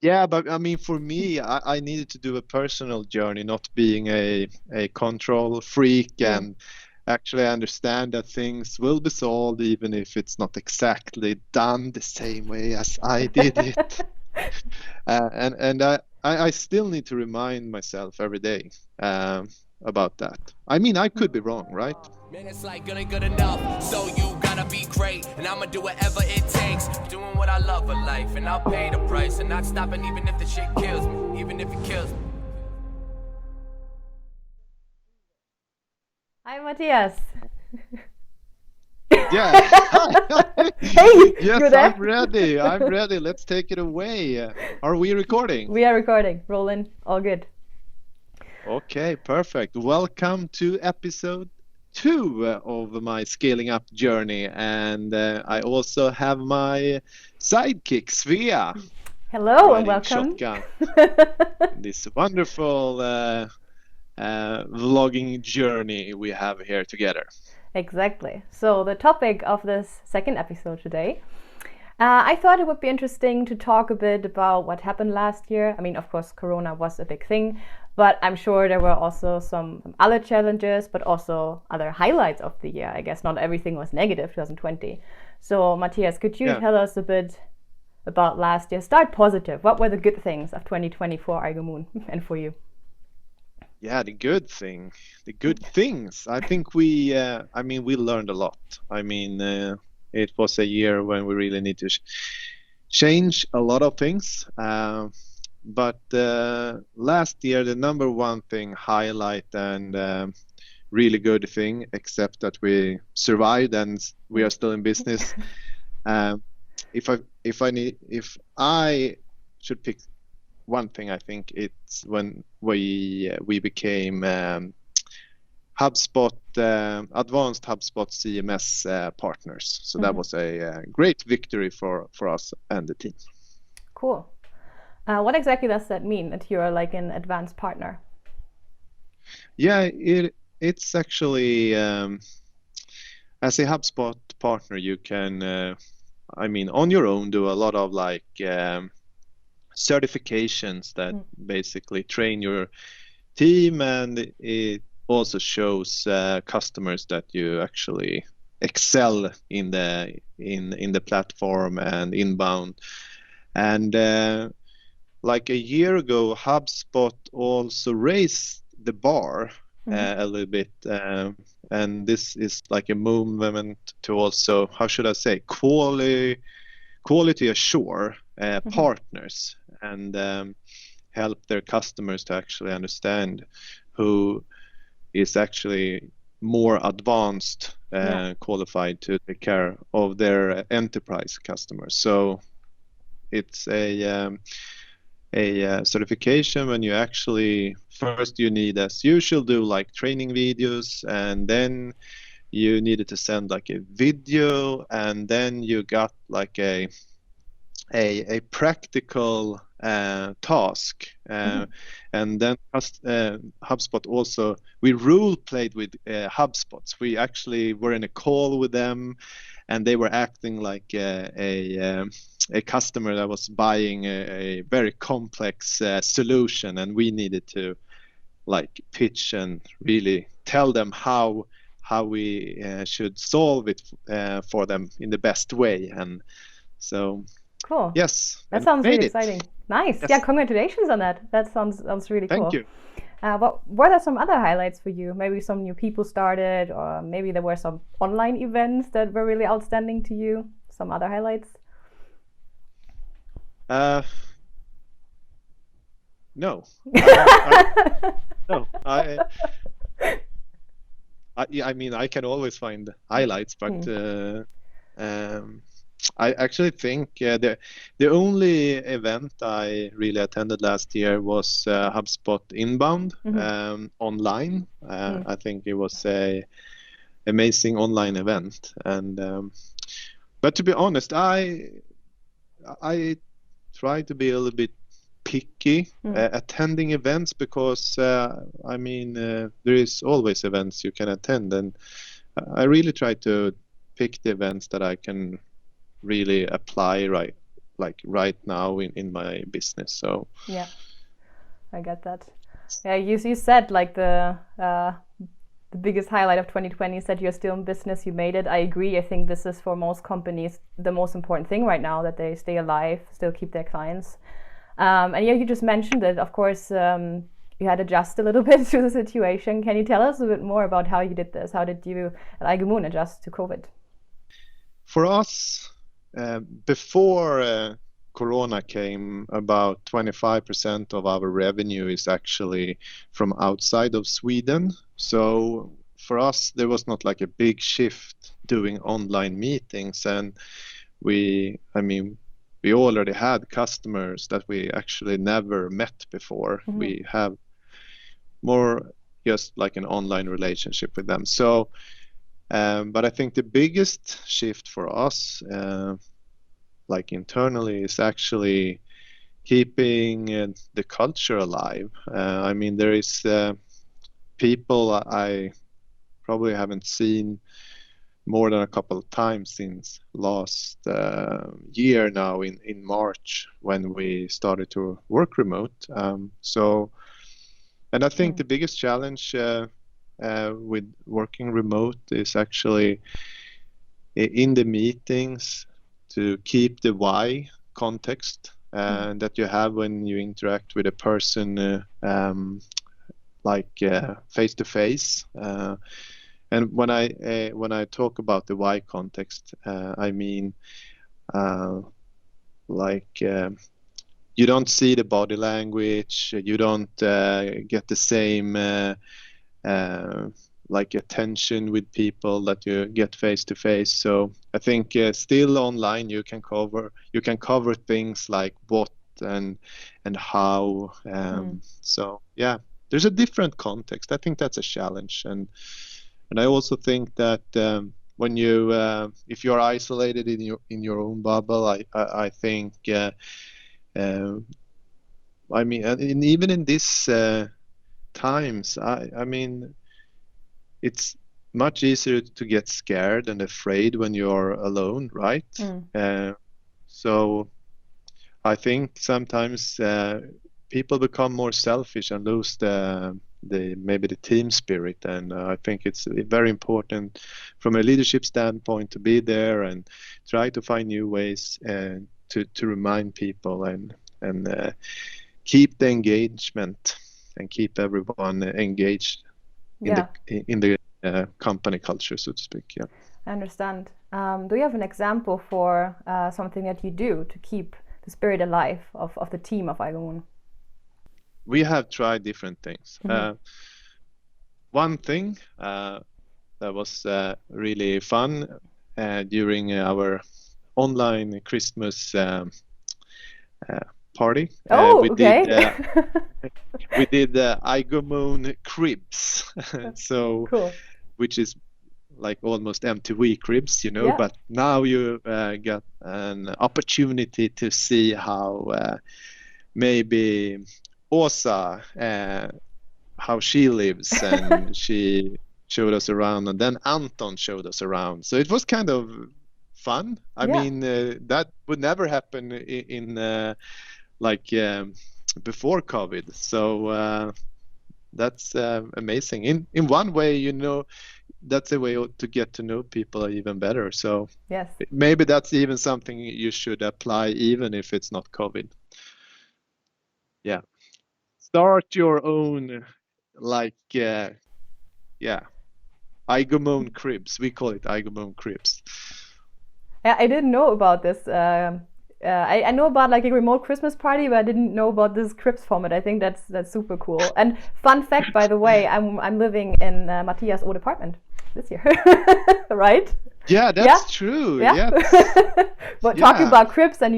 Yeah, but I mean, for me, I needed to do a personal journey, not being a control freak, Mm. and actually understand that things will be solved even if it's not exactly done the same way as I did it. And I still need to remind myself every day about that. I mean, I could be wrong, right? Man, it's like good ain't good enough, so you gotta be great, and I'ma do whatever it takes. Doing what I love for life, and I'll pay the price, and not stopping even if the shit kills me, even if it kills me. Hi, Matthias. Yeah. Hey, Yes, you're there? I'm ready. I'm ready. Let's take it away. Are we recording? We are recording. Rolling. All good. Okay, perfect. Welcome to episode 2 of my Scaling Up Journey. And I also have my sidekick, Svea, Hello and riding welcome. shotgun. This wonderful vlogging journey we have here together. Exactly. So, the topic of this second episode today, I thought it would be interesting to talk a bit about what happened last year. I mean, of course, Corona was a big thing, but I'm sure there were also some other challenges, but also other highlights of the year. I guess not everything was negative, 2020. So, Matthias, could you Yeah. tell us a bit about last year? Start positive. What were the good things of 2020 for iGoMoon and for you? Yeah, the good things. I think we learned a lot. I mean, it was a year when we really need to change a lot of things. But last year, the number one thing highlight and really good thing, except that we survived and we are still in business. Um, if I should pick one thing, I think it's when we became HubSpot advanced HubSpot CMS partners. So that was a great victory for us and the team. Cool. What exactly does that mean that you're like an advanced partner? Yeah, it's actually as a HubSpot partner, you can on your own do a lot of like certifications that basically train your team, and it also shows customers that you actually excel in the platform and inbound. And like a year ago, HubSpot also raised the bar a little bit, and this is like a movement to also, how should I say, quality assure partners and help their customers to actually understand who is actually more advanced qualified to take care of their enterprise customers. So it's a certification when you actually first you need, as usual, do like training videos, and then you needed to send like a video, and then you got like a practical task, and then HubSpot also, we role played with HubSpots. We actually were in a call with them, and they were acting like a customer that was buying a very complex solution, and we needed to like pitch and really tell them how we should solve it for them in the best way. And so Cool. yes, That and sounds made really it. exciting. Nice. Yes. Yeah, congratulations on that. That sounds really Thank cool. you. What are some other highlights for you? Maybe some new people started, or maybe there were some online events that were really outstanding to you. Some other highlights? No. No. I mean, I can always find highlights, but I actually think the only event I really attended last year was HubSpot Inbound online. I think it was a amazing online event, and but to be honest, I try to be a little bit picky attending events, because there is always events you can attend, and I really try to pick the events that I can really apply like right now in my business. So yeah, I get that. Yeah, you said like the biggest highlight of 2020 is that you're still in business, you made it. I agree. I think this is for most companies the most important thing right now, that they stay alive, still keep their clients. And yeah, you just mentioned it. Of course, you had to adjust a little bit to the situation. Can you tell us a bit more about how you did this? How did you at iGoMoon adjust to COVID? For us, before Corona came, about 25% of our revenue is actually from outside of Sweden. So for us, there was not like a big shift doing online meetings. And we already had customers that we actually never met before. Mm-hmm. We have more just like an online relationship with them. So, but I think the biggest shift for us, like internally, is actually keeping the culture alive. I mean, there is people I probably haven't seen more than a couple of times since last year now in March, when we started to work remote. And I think the biggest challenge with working remote is actually in the meetings to keep the why context that you have when you interact with a person face to face. And when I talk about the why context, I mean you don't see the body language, you don't get the same attention with people that you get face to face. So I think still online you can cover things like what and how. So yeah, there's a different context. I think that's a challenge, and I also think that when you if you're isolated in your own bubble, I think I mean, and even in this times, I mean, it's much easier to get scared and afraid when you're alone, right? So I think sometimes people become more selfish and lose maybe the team spirit, and I think it's very important from a leadership standpoint to be there and try to find new ways to remind people and keep the engagement and keep everyone engaged in the company culture, so to speak. Yeah, I understand. Do you have an example for something that you do to keep the spirit alive of the team of iGoMoon? We have tried different things. One thing that was really fun during our online Christmas party. We did iGoMoon cribs. So cool. Which is like almost MTV cribs, but now you got an opportunity to see how maybe Åsa, how she lives, and she showed us around, and then Anton showed us around. So it was kind of fun. I mean, that would never happen in before COVID. So that's amazing. In one way, that's a way to get to know people even better. So yes, maybe that's even something you should apply, even if it's not COVID. Yeah. Start your own, iGoMoon cribs. We call it iGoMoon cribs. Yeah, I didn't know about this. I know about like a remote Christmas party, but I didn't know about this cribs format. I think that's super cool. And fun fact, by the way, I'm living in Mattias' old apartment this year, right? Yeah, that's true. Yeah. But talking about cribs and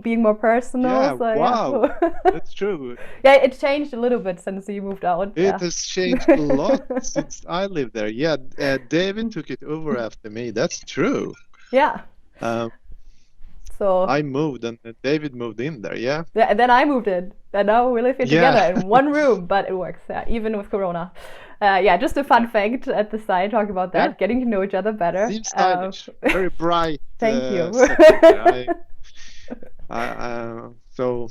being more personal. Yeah, so, wow, that's true. Yeah, it changed a little bit since you moved out. It has changed a lot since I lived there. Yeah, David took it over after me. That's true. Yeah. So I moved and David moved in there. Yeah. Yeah, and then I moved in, and now we live together in one room. But it works, even with Corona. Just a fun fact at the side, talk about that, getting to know each other better. Seems stylish, very bright. Thank you. So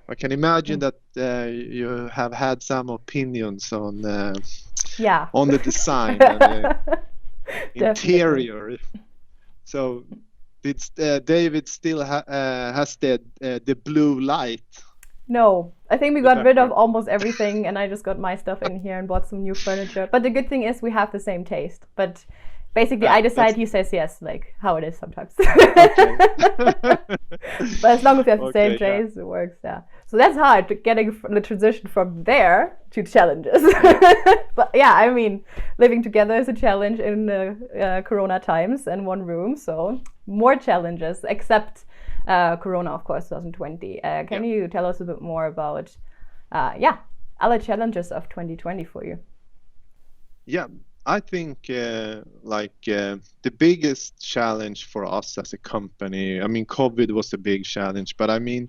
I can imagine that you have had some opinions on the design and the interior. So did David still has the blue light? No, I think we got rid of almost everything, and I just got my stuff in here and bought some new furniture. But the good thing is we have the same taste. But basically, I decide, he says yes, like how it is sometimes. But as long as we have the same taste, it works. Yeah. So that's hard, getting the transition from there to challenges. But yeah, I mean, living together is a challenge in Corona times and one room. So more challenges, except Corona, of course, 2020. Can you tell us a bit more about, other challenges of 2020 for you? Yeah, I think the biggest challenge for us as a company, I mean, COVID was a big challenge, but I mean,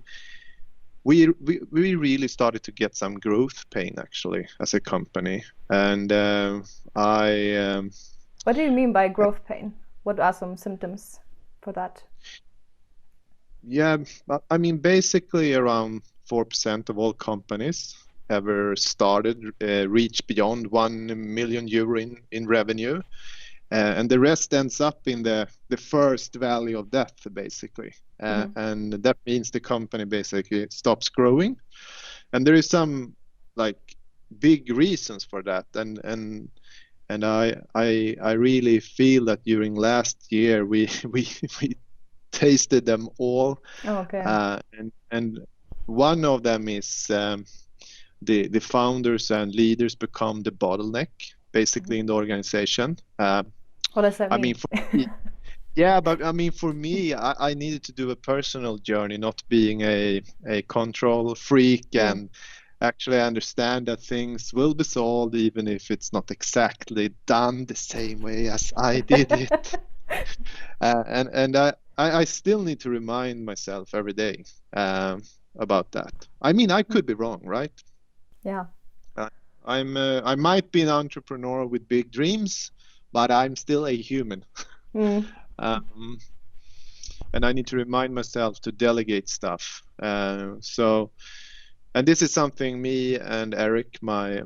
we really started to get some growth pain actually as a company. And what do you mean by growth pain? What are some symptoms for that? Yeah, I mean, basically around 4% of all companies ever started reach beyond 1 million euro in revenue, and the rest ends up in the first valley of death, basically. And that means the company basically stops growing, and there is some like big reasons for that, and I really feel that during last year we tasted them all. And one of them is the founders and leaders become the bottleneck basically in the organization. What does that mean? I mean, for me, I needed to do a personal journey, not being a control freak, and actually understand that things will be solved even if it's not exactly done the same way as I did it. And I still need to remind myself every day about that. I mean, I could be wrong, right? Yeah. I might be an entrepreneur with big dreams, but I'm still a human. And I need to remind myself to delegate stuff. And this is something me and Eric, my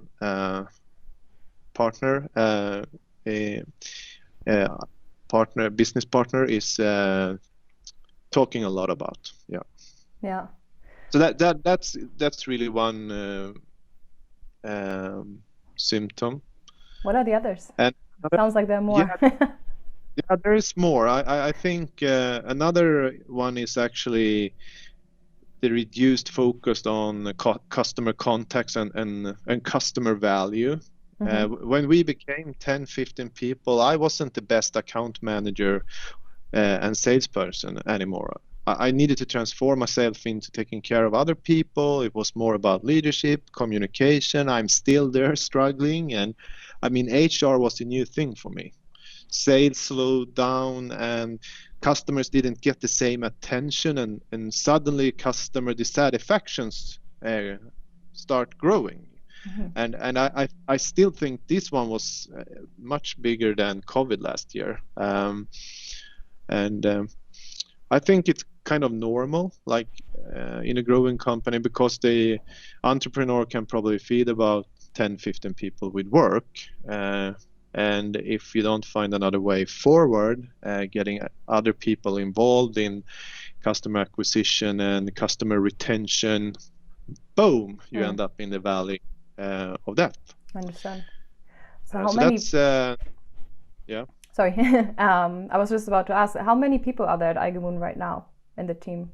business partner, is talking a lot about. Yeah. So that's really one symptom. What are the others? And sounds like there are more. Yeah, there is more. I think another one is actually the reduced focus on customer contacts and customer value. When we became 10-15 people, I wasn't the best account manager and salesperson anymore. I needed to transform myself into taking care of other people. It was more about leadership, communication. I'm still there struggling. And I mean, HR was a new thing for me. Sales slowed down and customers didn't get the same attention, and suddenly customer dissatisfactions start growing. And I still think this one was much bigger than COVID last year. I think it's kind of normal, like in a growing company, because the entrepreneur can probably feed about 10-15 people with work. And if you don't find another way forward, getting other people involved in customer acquisition and customer retention, boom, you end up in the valley of death. I understand. So that's, Sorry, I was just about to ask, how many people are there at iGoMoon right now in the team?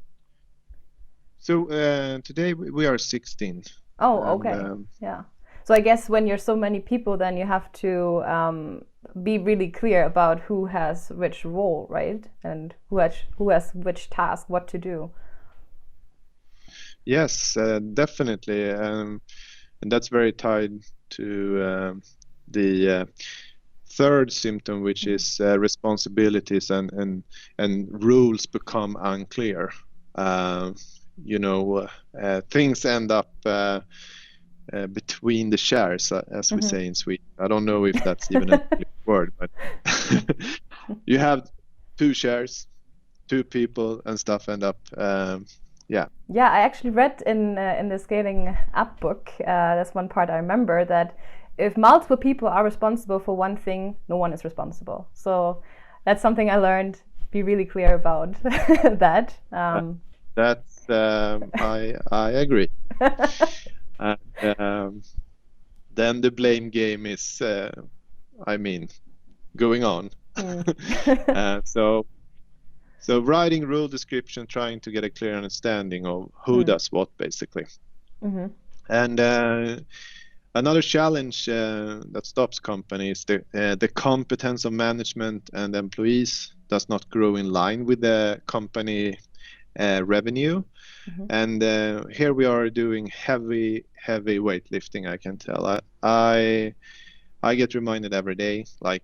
So today we are 16. Oh, okay. Yeah. So I guess when you're so many people, then you have to be really clear about who has which role, right? And who has which task, what to do. Yes, definitely. And that's very tied to the third symptom, which is responsibilities and rules become unclear. Things end up between the shares, as we say in Sweden. I don't know if that's even a word, but you have 2 shares, 2 people, and stuff end up yeah. Yeah, I actually read in the Scaling Up book, that's one part I remember, that if multiple people are responsible for one thing, no one is responsible. So that's something I learned. Be really clear about that. That's I agree. And then the blame game is, going on. So writing rule description, trying to get a clear understanding of who does what, basically. And another challenge that stops companies, the competence of management and employees does not grow in line with the company revenue. And here we are doing heavy weightlifting, I can tell. I get reminded every day, like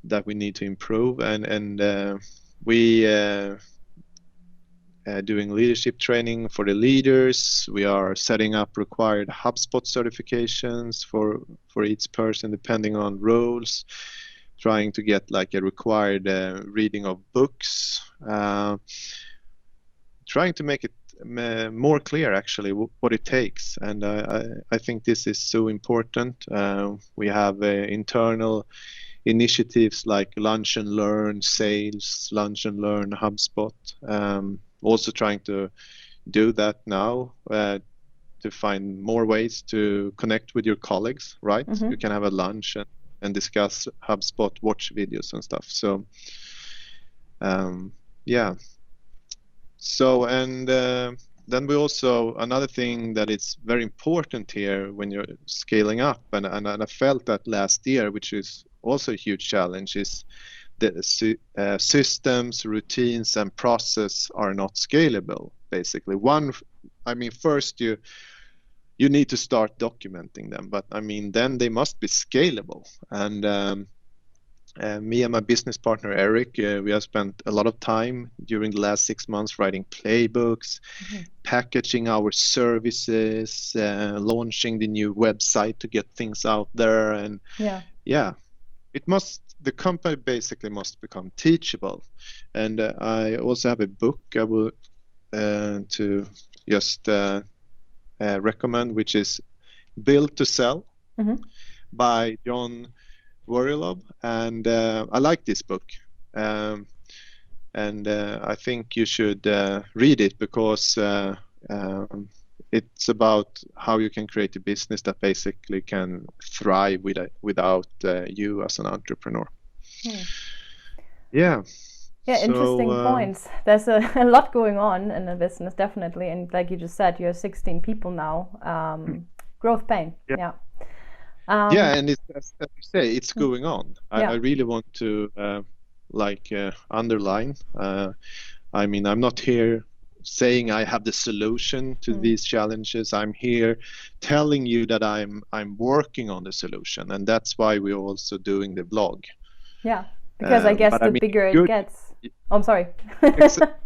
that we need to improve, and we doing leadership training for the leaders. We are setting up required HubSpot certifications for each person depending on roles, trying to get like a required reading of books, trying to make it more clear actually what it takes. And I think this is so important. We have internal initiatives like Lunch and Learn Sales, Lunch and Learn HubSpot. Also trying to do that now to find more ways to connect with your colleagues, right? You can have a lunch and discuss HubSpot, watch videos and stuff. So yeah. So and then we also, another thing that is very important here when you're scaling up, and I felt that last year, which is also a huge challenge, is the systems, routines, and process are not scalable. Basically, first you need to start documenting them, but then they must be scalable. And me and my business partner Eric, we have spent a lot of time during the last 6 months writing playbooks, packaging our services, launching the new website to get things out there, and the company basically must become teachable. And I also have a book I will to just recommend, which is Build to Sell by John Warrilow, and I like this book, and I think you should read it, because it's about how you can create a business that basically can thrive without you as an entrepreneur. Yeah, interesting points. There's a lot going on in the business, definitely, and like you just said, you're 16 people now. Growth pain. And it's, as you say, it's going on. I really want to underline. I'm not here saying I have the solution to these challenges. I'm here telling you that I'm working on the solution, and that's why we're also doing the blog. Yeah, because I guess the bigger it gets. Oh, I'm sorry.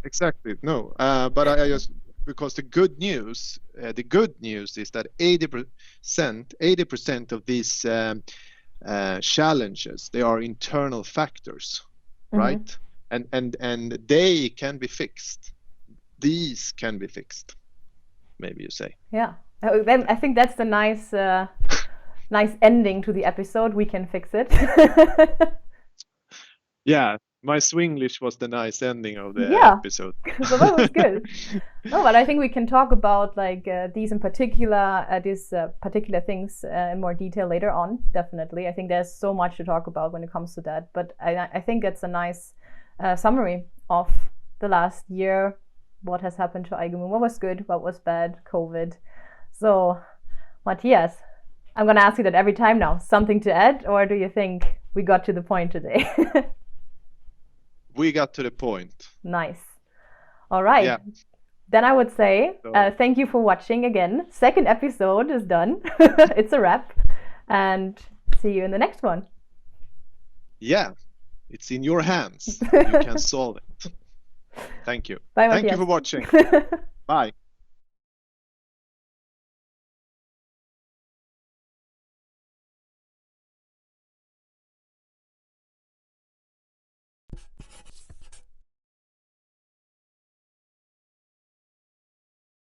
Exactly. No, but I just, because the good news is that 80% of these challenges, they are internal factors, right? And they can be fixed. These can be fixed, maybe you say. Yeah, I think that's the nice ending to the episode. We can fix it. Yeah, my Swinglish was the nice ending of the episode. So that was good. No, but I think we can talk about these particular things in more detail later on. Definitely, I think there's so much to talk about when it comes to that. But I think it's a nice summary of the last year. What has happened to iGoMoon? What was good? What was bad? COVID. So, Mattias, I'm going to ask you that every time now. Something to add, or do you think we got to the point today? We got to the point. Nice. All right. Yeah. Then I would say thank you for watching again. Second episode is done. It's a wrap. And see you in the next one. Yeah. It's in your hands. You can solve it. Thank you. Bye, Thank Mattias. you for watching. Bye.